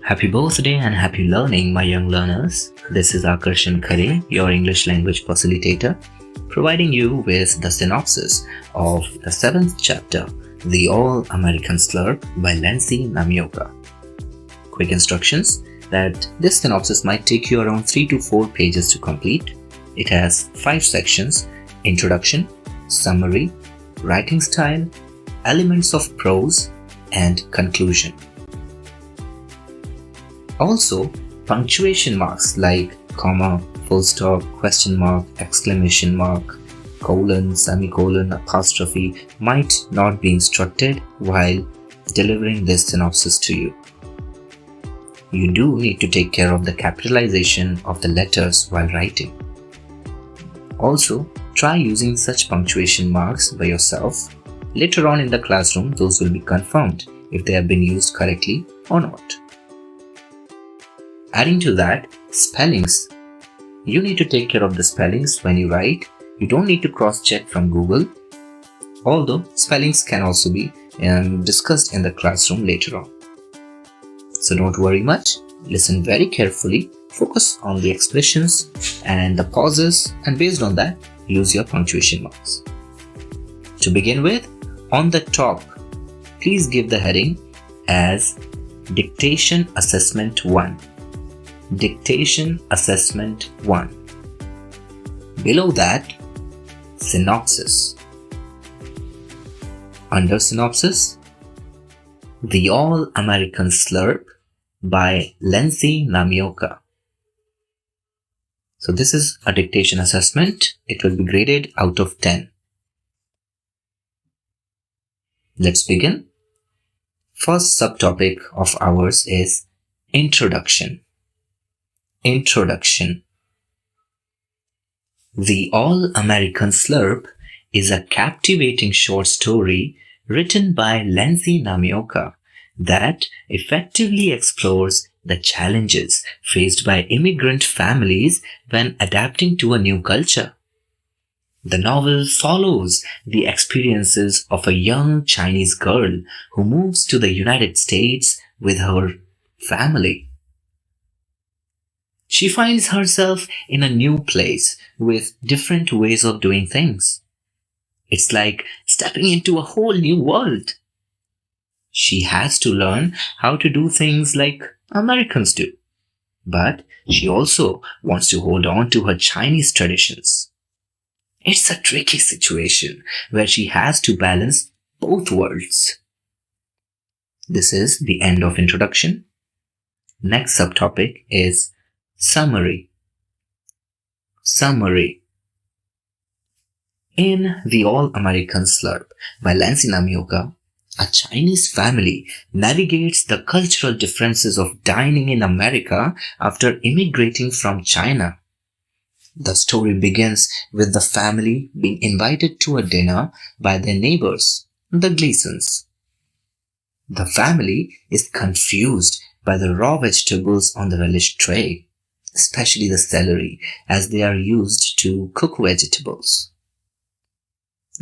Happy birthday and happy learning, my young learners. This is Akarshan Khare, your English language facilitator, providing you with the synopsis of the 7th chapter, The All-American Slurp by Lensey, Namioka. Quick instructions that this synopsis might take you around 3 to 4 pages to complete. It has 5 sections: introduction, summary, writing style, elements of prose, and conclusion. Also, punctuation marks like comma, full stop, question mark, exclamation mark, colon, semicolon, apostrophe might not be instructed while delivering this synopsis to you. You do need to take care of the capitalization of the letters while writing. Also, try using such punctuation marks by yourself. Later on in the classroom, those will be confirmed if they have been used correctly or not. Adding to that, spellings. You need to take care of the spellings when you write. You don't need to cross-check from Google, although spellings can also be discussed in the classroom later on. So don't worry much, listen very carefully, focus on the expressions and the pauses, and based on that, use your punctuation marks. To begin with, on the top, please give the heading as Dictation Assessment 1. Dictation Assessment 1. Below that, Synopsis. Under Synopsis, The All-American Slurp by Lensey, Namioka. So this is a dictation assessment. It will be graded out of 10. Let's begin. First subtopic of ours is Introduction. Introduction. The All-American Slurp is a captivating short story written by Lensey Namioka that effectively explores the challenges faced by immigrant families when adapting to a new culture. The novel follows the experiences of a young Chinese girl who moves to the United States with her family. She finds herself in a new place with different ways of doing things. It's like stepping into a whole new world. She has to learn how to do things like Americans do, but she also wants to hold on to her Chinese traditions. It's a tricky situation where she has to balance both worlds. This is the end of introduction. Next subtopic is Summary. Summary. In The All-American Slurp by Lensey Namioka, a Chinese family navigates the cultural differences of dining in America after immigrating from China. The story begins with the family being invited to a dinner by their neighbors, the Gleasons. The family is confused by the raw vegetables on the relish tray, especially the celery, as they are used to cook vegetables.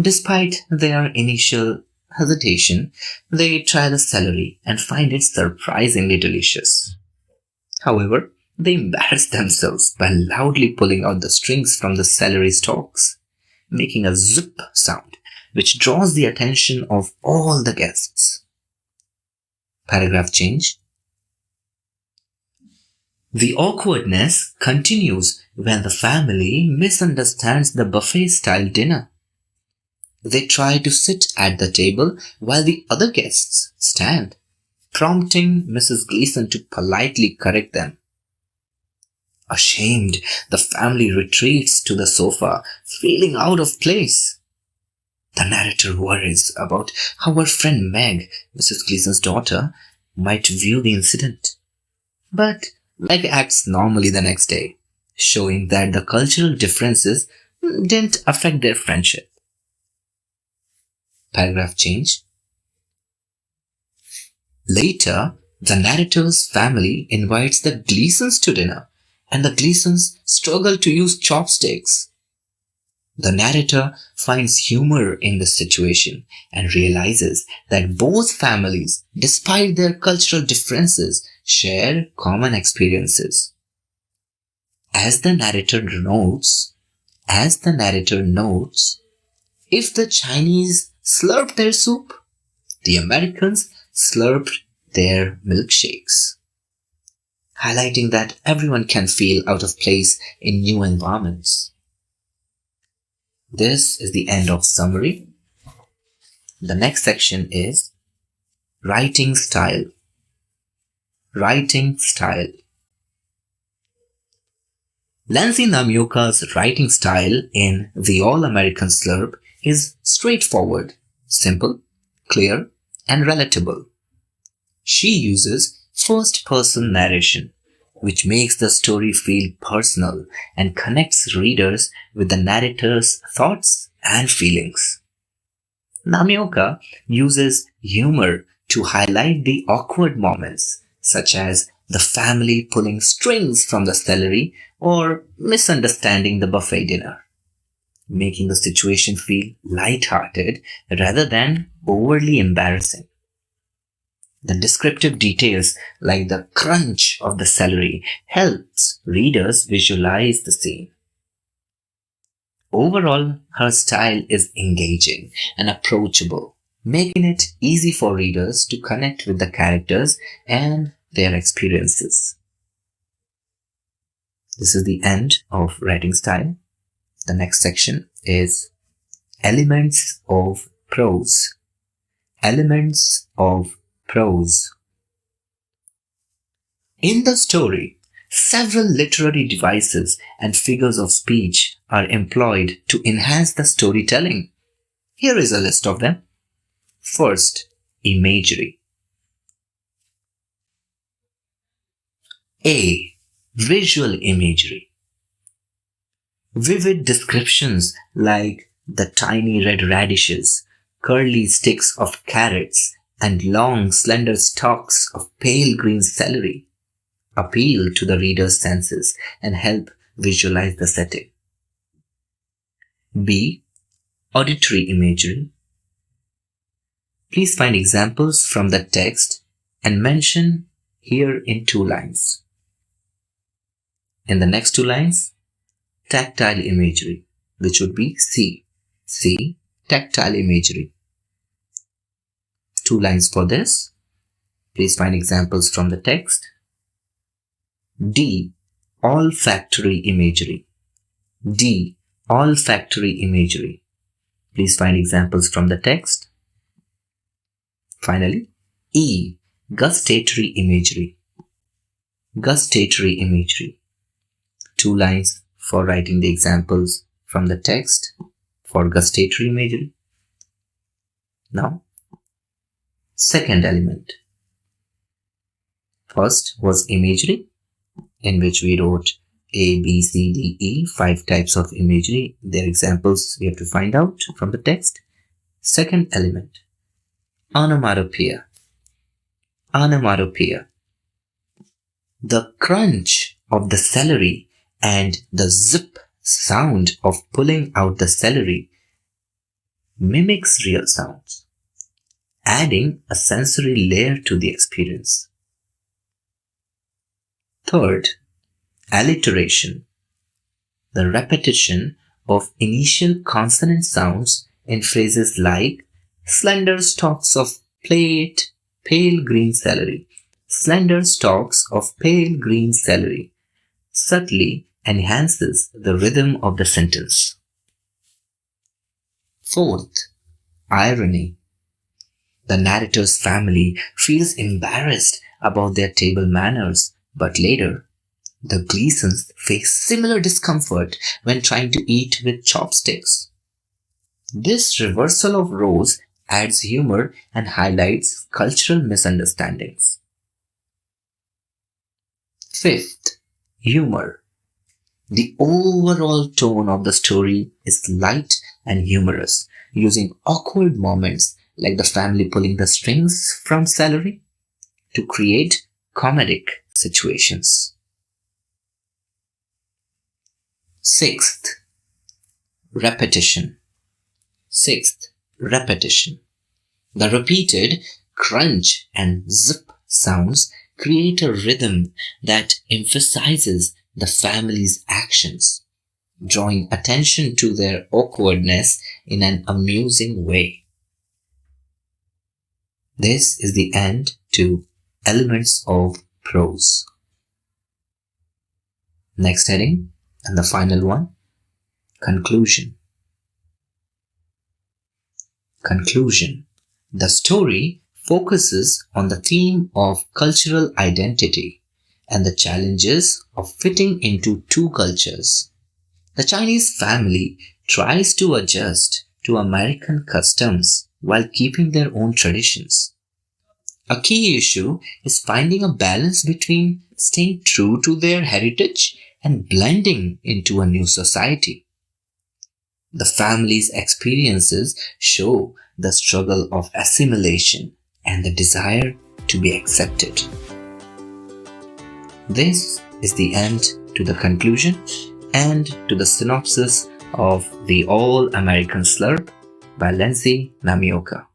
Despite their initial hesitation, they try the celery and find it surprisingly delicious. However, they embarrass themselves by loudly pulling out the strings from the celery stalks, making a zip sound which draws the attention of all the guests. Paragraph change. The awkwardness continues when the family misunderstands the buffet-style dinner. They try to sit at the table while the other guests stand, prompting Mrs. Gleason to politely correct them. Ashamed, the family retreats to the sofa, feeling out of place. The narrator worries about how her friend Meg, Mrs. Gleason's daughter, might view the incident. But Meg acts normally the next day, showing that the cultural differences didn't affect their friendship. Paragraph change. Later, the narrator's family invites the Gleasons to dinner, and the Gleasons struggle to use chopsticks. The narrator finds humor in the situation and realizes that both families, despite their cultural differences, share common experiences. As the narrator notes, if the Chinese slurped their soup, the Americans slurped their milkshakes, highlighting that everyone can feel out of place in new environments. This is the end of summary. The next section is writing style. Writing style. Lensey Namioka's writing style in The All-American Slurp is straightforward, simple, clear, and relatable. She uses first-person narration, which makes the story feel personal and connects readers with the narrator's thoughts and feelings. Namioka uses humor to highlight the awkward moments, such as the family pulling strings from the celery or misunderstanding the buffet dinner, making the situation feel light-hearted rather than overly embarrassing. The descriptive details like the crunch of the celery helps readers visualize the scene. Overall, her style is engaging and approachable, making it easy for readers to connect with the characters and their experiences. This is the end of writing style. The next section is elements of prose. Elements of prose. In the story, several literary devices and figures of speech are employed to enhance the storytelling. Here is a list of them. First, imagery. A. Visual imagery. Vivid descriptions like the tiny red radishes, curly sticks of carrots, and long, slender stalks of pale green celery appeal to the reader's senses and help visualize the setting. B. Auditory imagery. Please find examples from the text and mention here in 2 lines. In the next 2 lines, tactile imagery, which would be C. C. Tactile imagery. 2 lines for this. Please find examples from the text. D. Olfactory imagery. D. Olfactory imagery. Please find examples from the text. Finally, E. Gustatory imagery. Gustatory imagery. 2 lines for writing the examples from the text for gustatory imagery. Now, second element. First was imagery, in which we wrote A, B, C, D, E, 5 types of imagery. Their examples we have to find out from the text. Second element, onomatopoeia. Onomatopoeia. The crunch of the celery and the zip sound of pulling out the celery mimics real sounds, adding a sensory layer to the experience. Third, alliteration. The repetition of initial consonant sounds in phrases like slender stalks of pale green celery. Slender stalks of pale green celery subtly enhances the rhythm of the sentence. Fourth, irony. The narrator's family feels embarrassed about their table manners, but later, the Gleasons face similar discomfort when trying to eat with chopsticks. This reversal of roles adds humor and highlights cultural misunderstandings. Fifth, humor. The overall tone of the story is light and humorous, using awkward moments like the family pulling the strings from celery to create comedic situations. Sixth, repetition. Sixth, repetition. The repeated crunch and zip sounds create a rhythm that emphasizes the family's actions, drawing attention to their awkwardness in an amusing way. This is the end to elements of prose. Next heading, and the final one, conclusion. Conclusion. The story focuses on the theme of cultural identity and the challenges of fitting into two cultures. The Chinese family tries to adjust to American customs while keeping their own traditions. A key issue is finding a balance between staying true to their heritage and blending into a new society. The family's experiences show the struggle of assimilation and the desire to be accepted. This is the end to the conclusion and to the synopsis of the All-American Slurp by Lensey, Namioka.